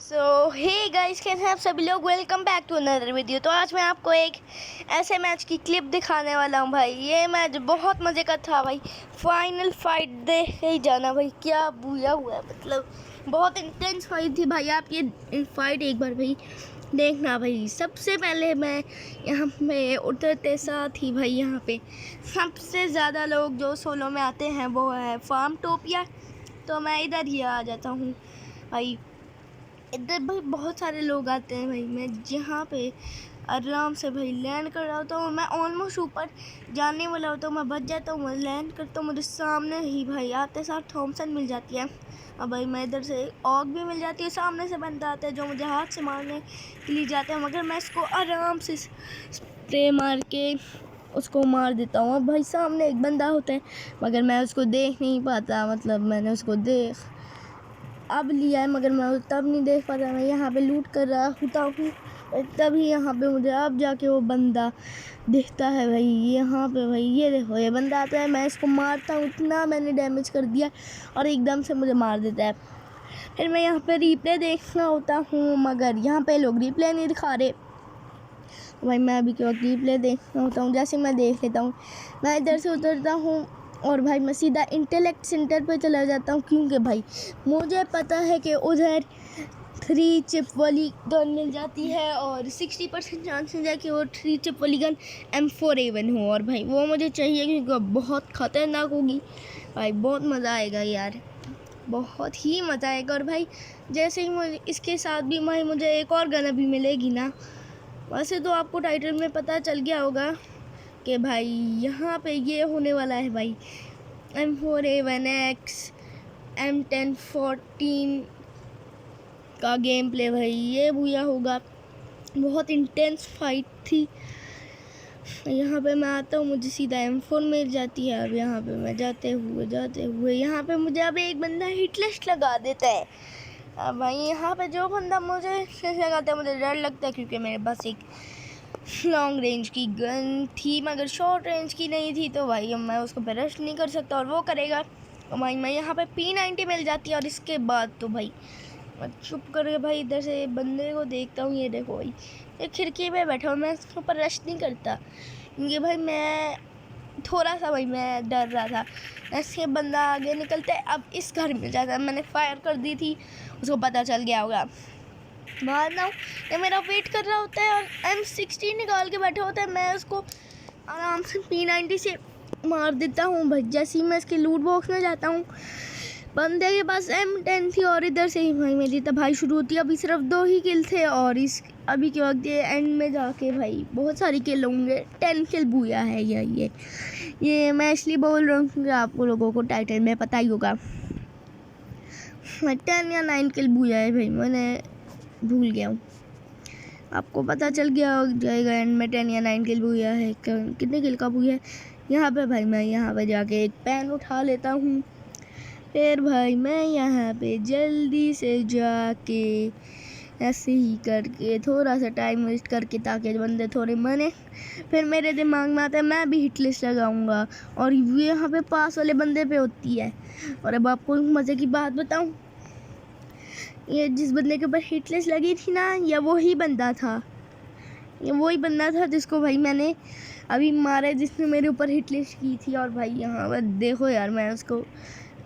Hey guys, कैसे हैं आप सभी लोग। Welcome back to another video. तो आज मैं आपको एक ऐसे मैच की क्लिप दिखाने वाला हूं भाई। ये मैच बहुत मज़े का था भाई। फाइनल फाइट देख ही जाना भाई, क्या बुया हुआ है। मतलब बहुत इंटेंस फाइट थी भाई। आप ये फाइट एक बार भाई देखना भाई। सबसे पहले मैं यहाँ पे उतरते साथ ही भाई यहाँ पे सबसे ज़्यादा लोग जो सोलो में आते हैं वो है फार्म टोपिया। तो मैं इधर ही आ जाता हूँ भाई। इधर भाई बहुत सारे लोग आते हैं भाई। मैं जहाँ पे आराम से भाई लैंड कर रहा होता हूँ, मैं ऑलमोस्ट ऊपर जाने वाला होता हूँ, मैं बच जाता हूँ, मैं लैंड करता हूँ, मुझे सामने ही भाई आते साथ थॉमसन मिल जाती है। अब भाई मैं इधर से ऑग भी मिल जाती है। सामने से बंदा आता है जो मुझे हाथ से मारने के लिए जाता है, मगर मैं इसको आराम से स्प्रे मार के उसको मार देता हूँ। अब भाई सामने एक बंदा होता है मगर मैं उसको देख नहीं पाता। मतलब मैंने उसको अब लिया है मगर मैं तब नहीं देख पाता। मैं यहाँ पे लूट कर रहा होता हूँ, तभी यहाँ पे मुझे अब जाके वो बंदा दिखता है भाई। यहाँ पे भाई ये देखो, ये बंदा आता है, मैं इसको मारता हूँ, इतना मैंने डैमेज कर दिया और एकदम से मुझे मार देता है। फिर मैं यहाँ पे रिप्ले देखना होता हूँ मगर यहाँ पे लोग रिप्ले नहीं दिखा रहे। भाई मैं अभी के वक्त रिप्ले देखना होता हूँ। जैसे मैं देख लेता हूँ, मैं इधर से उतरता हूँ और भाई मैं सीधा इंटेलेक्ट सेंटर पे चला जाता हूँ, क्योंकि भाई मुझे पता है कि उधर 3 चिप वाली गन मिल जाती है और 60% चांसेस है कि वो 3 चिप वाली गन M4A1 हो। और भाई वो मुझे चाहिए क्योंकि वो बहुत ख़तरनाक होगी भाई। बहुत मज़ा आएगा यार, बहुत ही मज़ा आएगा। और भाई जैसे ही मुझे इसके साथ भी भाई मुझे एक और गन अभी मिलेगी ना। वैसे तो आपको टाइटल में पता चल गया होगा कि भाई यहाँ पे ये होने वाला है भाई। M4A1X M1014 का गेम प्ले भाई। ये भूया होगा, बहुत इंटेंस फाइट थी। यहाँ पे मैं आता हूँ, मुझे सीधा M4 मिल जाती है। अब यहाँ पे मैं जाते हुए यहाँ पे मुझे अब एक बंदा हिटलिस्ट लगा देता है। अब भाई यहाँ पे जो बंदा मुझे हिटलिस्ट लगाता है मुझे डर लगता है, क्योंकि मेरे पास एक लॉन्ग रेंज की गन थी मगर शॉर्ट रेंज की नहीं थी। तो भाई अब मैं उसको पे रश नहीं कर सकता और वो करेगा। तो भाई मैं यहाँ पे P90 मिल जाती है। और इसके बाद तो भाई मैं चुप करके भाई इधर से बंदे को देखता हूँ। ये देखो भाई, ये खिड़की पे बैठा हूँ, मैं इसके ऊपर रश नहीं करता क्योंकि भाई मैं थोड़ा सा भाई मैं डर रहा था। ऐसे बंदा आगे निकलता है, अब इस घर में जाता है। मैंने फायर कर दी थी, उसको पता चल गया होगा। बाहर ना ये मेरा वेट कर रहा होता है और M16 निकाल के बैठा होता है। मैं उसको आराम से P90 से मार देता हूँ भाई। जैसे ही मैं इसके लूट बॉक्स में जाता हूँ, बंदे के पास M10 थी और इधर से ही भाई मेरी तबाही शुरू होती है। अभी सिर्फ 2 ही किल थे और इस अभी के वक्त ये एंड में जाके भाई बहुत सारी किल होंगे। 10 किल बुया है ये मैं इसलिए बोल रहा हूँ क्योंकि आप लोगों को टाइटल में पता ही होगा 10 या 9 किल बुया है भाई। मैंने भूल गया हूँ, आपको पता चल गया जाएगा एंड में 10 या 9 किल बुया है। कितने किल का बुया है यहाँ पे भाई। मैं यहाँ पे जाके एक पेन उठा लेता हूँ। फिर भाई मैं यहाँ पे जल्दी से जाके ऐसे ही करके थोड़ा सा टाइम वेस्ट करके ताकि बंदे थोड़े मने, फिर मेरे दिमाग में आता है मैं भी हिट लिस्ट लगाऊंगा और ये यहाँ पे पास वाले बंदे पे होती है। और अब आपको मज़े की बात बताऊं, ये जिस बंदे के ऊपर हिट लिस्ट लगी थी ना, ये वही बंदा था जिसको भाई मैंने अभी मारा, जिसने मेरे ऊपर हिट लिस्ट की थी। और भाई यहाँ पर देखो यार, मैं उसको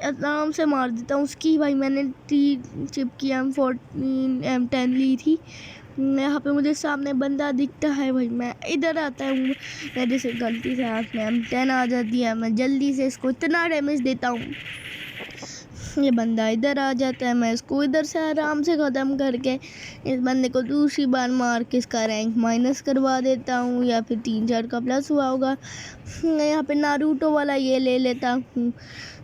आराम से मार देता हूँ। उसकी भाई मैंने 3 चिप की M14 M10 ली थी। यहाँ पे मुझे सामने बंदा दिखता है भाई, मैं इधर आता हूँ, मेरे से गलती से हाथ में M10 आ जाती है। मैं जल्दी से इसको इतना डैमेज देता हूँ, ये बंदा इधर आ जाता है। मैं इसको इधर से आराम से ख़त्म करके इस बंदे को दूसरी बार मार के इसका रैंक माइनस करवा देता हूँ, या फिर 3-4 का प्लस हुआ होगा। यहाँ पे नारुतो वाला ये ले लेता हूँ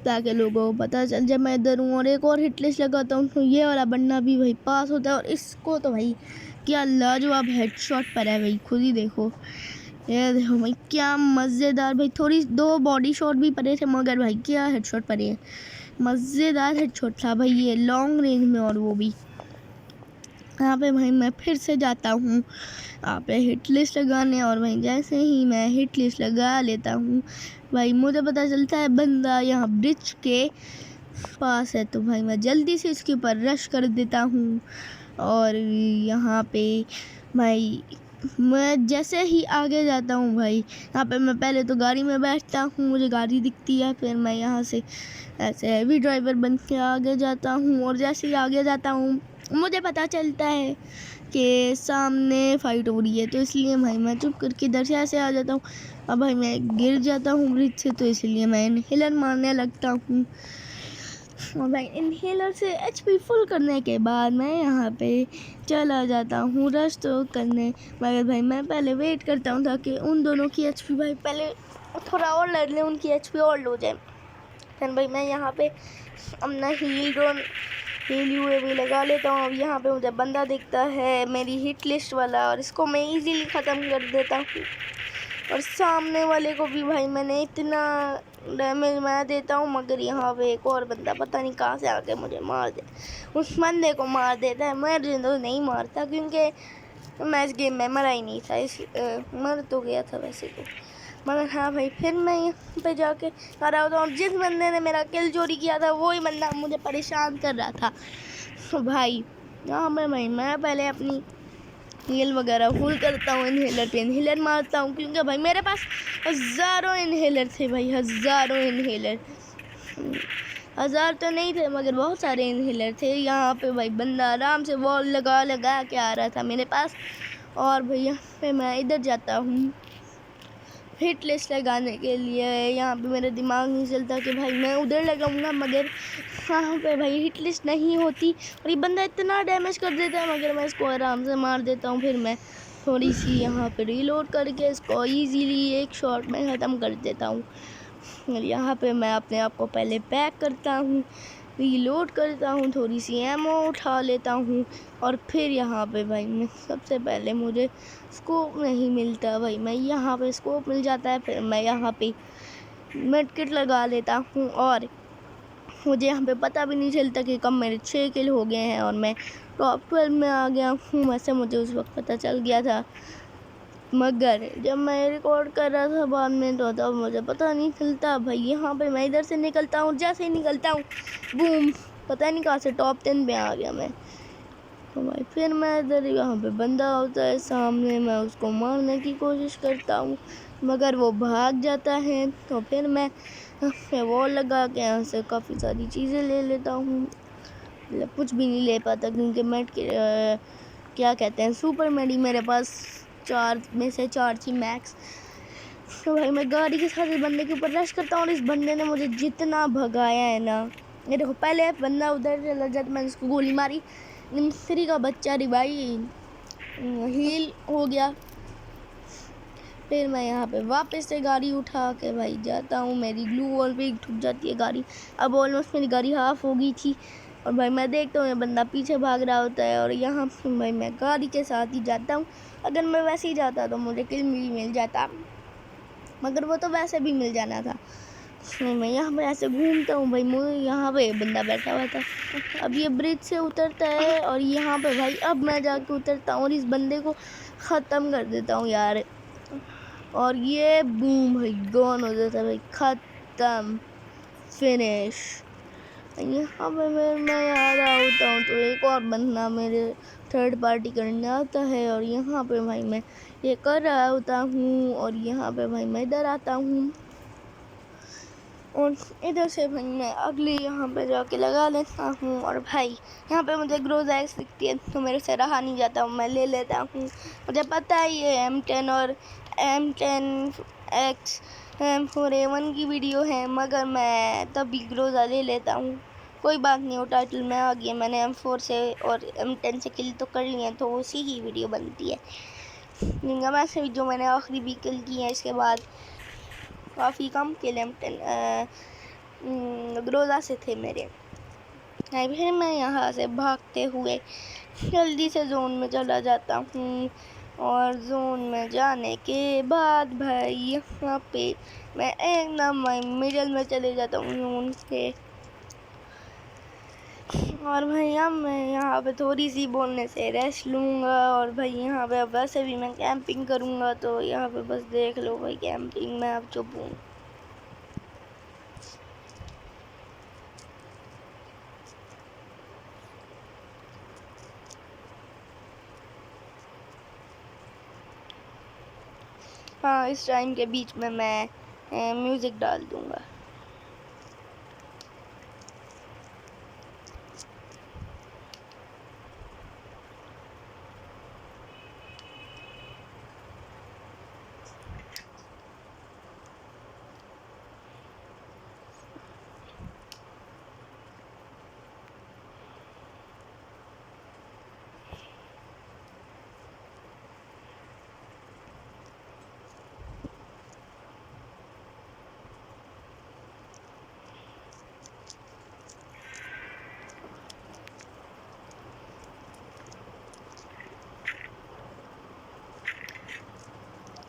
ताकि लोगों को पता चल जाए मैं इधर हूँ। और एक और हिट लिस्ट लगाता हूँ, तो ये वाला बंदा भी भाई पास होता है। और इसको तो भाई क्या लाजवाब हेडशॉट पर है भाई, खुद ही देखो। ये देखो भाई क्या मज़ेदार भाई, थोड़ी 2 बॉडी शॉट भी पड़े थे मगर भाई क्या हेडशॉट पड़े हैं। मज़ेदार हेडशॉट था भाई ये लॉन्ग रेंज में। और वो भी यहाँ पे भाई मैं फिर से जाता हूँ यहाँ पे हिट लिस्ट लगाने। और भाई जैसे ही मैं हिट लिस्ट लगा लेता हूँ भाई मुझे पता चलता है बंदा यहाँ ब्रिज के पास है, तो भाई मैं जल्दी से इसके ऊपर रश कर देता हूँ। और यहाँ पे भाई मैं जैसे ही आगे जाता हूँ भाई, यहाँ पे मैं पहले तो गाड़ी में बैठता हूँ, मुझे गाड़ी दिखती है, फिर मैं यहाँ से ऐसे हैवी ड्राइवर बन के आगे जाता हूँ। और जैसे ही आगे जाता हूँ मुझे पता चलता है कि सामने फाइट हो रही है, तो इसलिए भाई मैं चुप करके इधर से ऐसे आ जाता हूँ। अब भाई मैं गिर जाता हूँ ब्रिज से, तो इसलिए मैं इनहेलर मारने लगता हूँ। और भाई इनहेलर से एचपी फुल करने के बाद मैं यहाँ पे चला जाता हूँ रश तो करने। मगर भाई मैं पहले वेट करता हूँ ताकि उन दोनों की एचपी भाई पहले थोड़ा और लड़ लें, उनकी एचपी और लो जाए। फिर भाई मैं यहाँ पे अपना हील यूएवी लगा लेता हूँ। अब यहाँ पे मुझे बंदा दिखता है मेरी हिट लिस्ट वाला, और इसको मैं इजीली ख़त्म कर देता हूँ। और सामने वाले को भी भाई मैंने इतना डैमेज मैं देता हूँ, मगर यहाँ पे एक और बंदा पता नहीं कहाँ से आके मुझे मार दे, उस बंदे को मार देता है। मैं तो नहीं मारता क्योंकि मैं इस गेम में मरा ही नहीं था, मर तो गया था वैसे तो। मगर हाँ भाई फिर मैं यहाँ पे जाके आ रहा होता हूँ, जिस बंदे ने मेरा किल चोरी किया था वही बंदा मुझे परेशान कर रहा था। तो भाई यहाँ पे भाई मैं पहले अपनी हील वगैरह फुल करता हूँ, इनहेलर पे इनहेलर मारता हूँ, क्योंकि भाई मेरे पास हज़ारों इनहेलर थे भाई, हज़ारों इनहेलर। 1000 तो नहीं थे मगर बहुत सारे इनहेलर थे। यहाँ पे भाई बंदा आराम से वॉल लगा के आ रहा था मेरे पास। और भाई यहाँ पे मैं इधर जाता हूँ हिट लिस्ट लगाने के लिए। यहाँ पे मेरा दिमाग नहीं चलता कि भाई मैं उधर लगाऊंगा, मगर यहाँ पे भाई हिट लिस्ट नहीं होती और ये बंदा इतना डैमेज कर देता है, मगर मैं इसको आराम से मार देता हूँ। फिर मैं थोड़ी सी यहाँ पे रीलोड करके इसको इजीली एक शॉट में ख़त्म कर देता हूँ। यहाँ पे मैं अपने आप को पहले पैक करता हूँ, रीलोड करता हूँ, थोड़ी सी एमो उठा लेता हूँ, और फिर यहाँ पे भाई मैं सबसे पहले मुझे स्कोप नहीं मिलता भाई, मैं यहाँ पे स्कोप मिल जाता है। फिर मैं यहाँ पे मेडकिट लगा लेता हूँ और मुझे यहाँ पे पता भी नहीं चलता कि कब मेरे 6 किल हो गए हैं और मैं टॉप 12 में आ गया हूँ। वैसे मुझे उस वक्त पता चल गया था, मगर जब मैं रिकॉर्ड कर रहा था बाद में तो तब मुझे पता नहीं चलता भाई। यहाँ पे मैं इधर से निकलता हूँ, जैसे ही निकलता हूँ बूम, पता नहीं कहाँ से टॉप 10 पे आ गया मैं। तो भाई फिर मैं इधर यहाँ पे बंदा होता है सामने, मैं उसको मारने की कोशिश करता हूँ मगर वो भाग जाता है। तो फिर मैं वॉल लगा के यहाँ से काफ़ी सारी चीज़ें ले लेता हूँ, मतलब कुछ भी नहीं ले पाता क्योंकि मेड के क्या कहते हैं सुपर मेडी मेरे पास 4 में से 4 थी मैक्स। तो भाई मैं गाड़ी के साथ इस बंदे के ऊपर रश करता हूँ और इस बंदे ने मुझे जितना भगाया है ना, ये देखो पहले बंदा उधर से लग जाता, मैंने उसको गोली मारी, निम्सरी का बच्चा रे भाई हील हो गया। फिर मैं यहाँ पे वापस से गाड़ी उठा के भाई जाता हूँ, मेरी ग्लू वॉल पे ठुक जाती है गाड़ी। अब ऑलमोस्ट मेरी गाड़ी हाफ हो गई थी और भाई मैं देखता हूँ ये बंदा पीछे भाग रहा होता है और यहाँ भाई मैं गाड़ी के साथ ही जाता हूँ। अगर मैं वैसे ही जाता तो मुझे किल मिल जाता, मगर वो तो वैसे भी मिल जाना था। मैं यहाँ पे ऐसे घूमता हूँ भाई, मुझे यहाँ पे बंदा बैठा हुआ था। अब ये ब्रिज से उतरता है और यहाँ पे भाई अब मैं जाके उतरता हूँ और इस बंदे को ख़त्म कर देता हूँ यार। और ये बूम भाई गॉन हो जाता है भाई, ख़त्म, फिनिश। यहाँ पे मैं आ रहा होता हूँ तो एक और बंदा मेरे थर्ड पार्टी करने आता है और यहाँ पे भाई मैं ये कर रहा होता हूँ और यहाँ पे भाई मैं इधर आता हूँ और इधर से भाई मैं अगले यहाँ पे जाके लगा लेता हूँ। और भाई यहाँ पे मुझे ग्रोजा एक्स दिखती है तो मेरे से रहा नहीं जाता हूँ, मैं ले लेता हूँ। मुझे पता है ये M10 और M10X M4A1 की वीडियो है, मगर मैं तभी ग्रोजा ले लेता हूँ। कोई बात नहीं, वो टाइटल में आ गया, मैंने M4 से और M10 से किल तो कर लिए तो उसी की वीडियो बनती है। वैसे भी जो मैंने आखिरी भी किल की है इसके बाद काफ़ी कम किल M10 ग्रोजा से थे मेरे। फिर मैं यहाँ से भागते हुए जल्दी से जोन में चला जाता हूँ और जोन में जाने के बाद भाई यहाँ पे मैं एकदम मिडल में चले जाता हूँ जोन के। और भाई अब मैं यहाँ पे थोड़ी सी बोलने से रेस्ट लूँगा और भाई यहाँ पे अब वैसे भी मैं कैंपिंग करूँगा, तो यहाँ पे बस देख लो भाई कैंपिंग में अब चुप हूँ। हाँ, इस टाइम के बीच में मैं म्यूज़िक डाल दूँगा।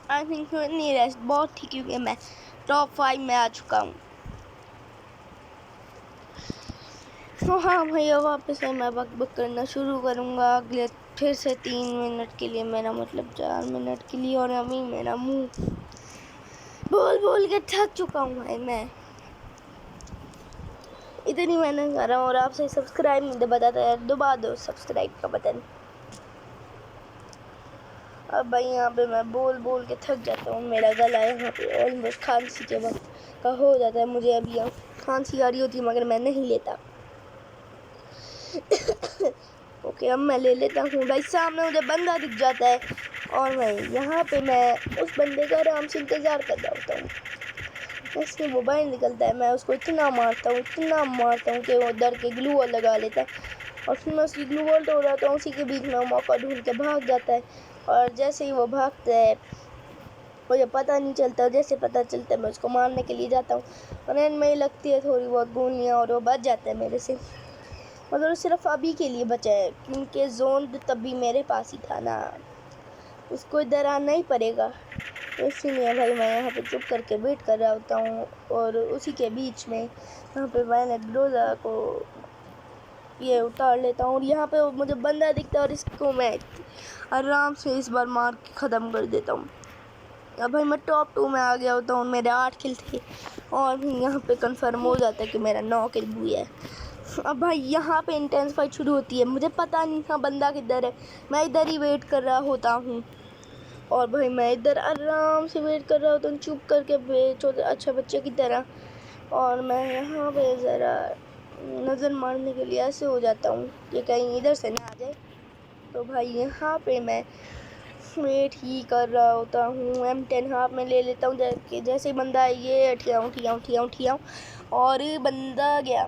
आई थिंक नहीं रेस्ट बहुत थी क्योंकि मैं टॉप 5 में आ चुका हूँ। तो हाँ भैया, वापस से मैं बक करना शुरू करूँगा अगले फिर से 3 मिनट के लिए, मेरा मतलब 4 मिनट के लिए। और अभी मेरा मुंह बोल बोल के थक चुका हूँ भाई मैं। इतनी मेहनत कर रहा हूँ और आपसे सब्सक्राइब नहीं बताता यार, दबा दो सब्सक्राइब का बटन। अब भाई यहाँ पे मैं बोल बोल के थक जाता हूँ, मेरा गला यहाँ पे ऑलमोस्ट खांसी के वक्त का हो जाता है। मुझे अभी यहाँ खांसी आ रही होती है मगर मैं नहीं लेता। ओके, अब मैं ले लेता हूँ। भाई सामने मुझे बंदा दिख जाता है और मैं यहाँ पे मैं उस बंदे का आराम से इंतज़ार कर रहा होता हूँ। इससे मोबाइल निकलता है, मैं उसको इतना मारता हूँ कि वो डर के ग्लू वॉल लगा लेता है और फिर मैं उसकी ग्लू वॉल तोड़ रहा हूँ। उसी के बीच में मौका ढूंढ के भाग जाता है और जैसे ही वो भागता है मुझे पता नहीं चलता, जैसे पता चलता है मैं उसको मारने के लिए जाता हूँ और एंड में ही लगती है थोड़ी बहुत गोलियाँ और वो बच जाता है मेरे से। मगर सिर्फ अभी के लिए बचा है क्योंकि जोन तब भी मेरे पास ही था ना, उसको इधर आना ही पड़ेगा। तो इसीलिए भाई मैं यहाँ पे चुप करके वेट कर रहा होता हूँ और उसी के बीच में यहाँ पे मैंने ग्रोजा को ये उतार लेता हूँ और यहाँ पे मुझे बंदा दिखता है और इसको मैं आराम से इस बार मार के ख़त्म कर देता हूँ। अब भाई मैं टॉप 2 में आ गया होता हूँ, मेरे 8 किल थे और यहाँ पे कंफर्म हो जाता है कि मेरा 9 किल हुआ है। अब भाई यहाँ पे इंटेंस फाइट शुरू होती है, मुझे पता नहीं था बंदा किधर है, मैं इधर ही वेट कर रहा होता हूँ और भाई मैं इधर आराम से वेट कर रहा होता हूँ चुप करके छोटे अच्छा बच्चे की तरह। और मैं यहाँ पे ज़रा नज़र मारने के लिए ऐसे हो जाता हूँ कि कहीं इधर से ना आ जाए। तो भाई यहाँ पे मैं वेट ही कर रहा होता हूँ। M10 हाथ में ले लेता हूँ जैसे ही बंदा ये ठियाऊँ और बंदा गया।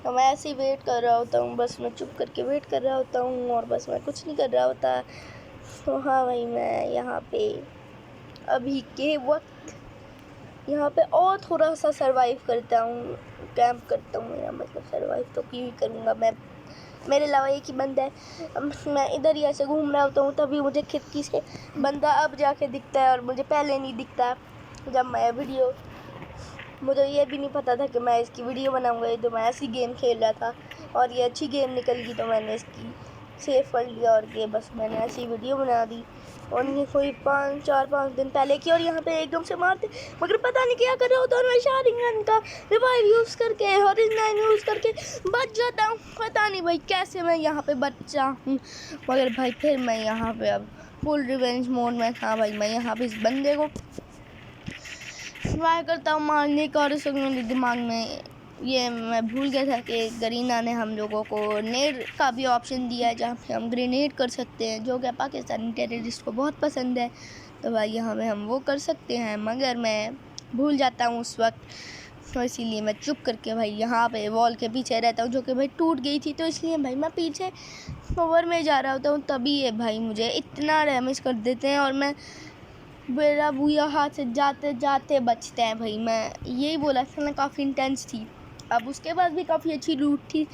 तो मैं ऐसे ही वेट कर रहा होता हूँ, बस मैं चुप करके वेट कर रहा होता हूँ और बस मैं कुछ नहीं कर रहा होता। तो हाँ भाई, मैं यहाँ पे अभी के वक्त यहाँ पे और थोड़ा सा सरवाइव करता हूँ, कैंप करता हूँ। मेरा मतलब सरवाइव तो क्यों ही करूँगा मैं, मेरे अलावा एक ही बंदा है। मैं इधर ही ऐसे घूम रहा होता हूँ तभी मुझे खिड़की से बंदा अब जाके दिखता है और मुझे पहले नहीं दिखता। जब मैं वीडियो, मुझे ये भी नहीं पता था कि मैं इसकी वीडियो बनाऊँगा, ये तो मैं ऐसी गेम खेल रहा था और ये अच्छी गेम निकल गई तो मैंने इसकी सेव कर लिया और ये बस मैंने ऐसी वीडियो बना दी। और ये कोई 4-5 दिन पहले की और यहाँ पे एकदम से मारते मगर पता नहीं क्या कर रहा होता और मैं शारिंगन का रिवाइव यूज़ करके हॉरिज़न यूज़ करके बच जाता हूँ। पता नहीं भाई कैसे मैं यहाँ पे बचा हूँ, मगर भाई फिर मैं यहाँ पे अब फुल रिवेंज मोड में था। भाई मैं यहाँ पे इस बंदे को ट्राई करता हूँ मारने का और उस वक्त मेरे दिमाग में ये मैं भूल गया था कि गरीना ने हम लोगों को नेड का भी ऑप्शन दिया है जहाँ पे हम ग्रेनेड कर सकते हैं, जो कि पाकिस्तानी टेररिस्ट को बहुत पसंद है। तो भाई यहाँ पे हम वो कर सकते हैं मगर मैं भूल जाता हूँ उस वक्त, तो इसीलिए मैं चुप करके भाई यहाँ पे वॉल के पीछे रहता हूँ जो कि भाई टूट गई थी। तो इसलिए भाई मैं पीछे ओवर में जा रहा होता हूँ तभी ये भाई मुझे इतना डैमेज कर देते हैं और मैं मेरा भूया हाथ से जाते जाते बचते हैं। भाई मैं यही बोला था ना, काफ़ी इंटेंस थी। अब उसके पास भी काफ़ी अच्छी लूट थी,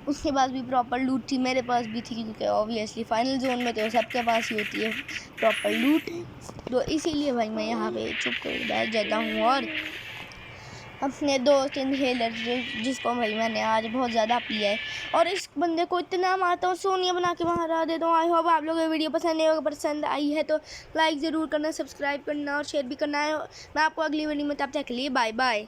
उसके पास भी प्रॉपर लूट थी, मेरे पास भी थी क्योंकि ऑब्वियसली फाइनल जोन में तो सबके पास ही होती है प्रॉपर लूट। तो इसीलिए भाई मैं यहाँ पे चुप कर बैठ जाता हूँ और अपने दोस्त इनहेलर जिसको भाई मैंने आज बहुत ज़्यादा पिया है और इस बंदे को इतना मारता हूँ सोनिया बना के वहाँ हरा देता हूँ। आई होप आप लोगों को वीडियो पसंद आई है तो लाइक ज़रूर करना, सब्सक्राइब करना और शेयर भी करना है। मैं आपको अगली वीडियो में तब तक के लिए बाय बाय।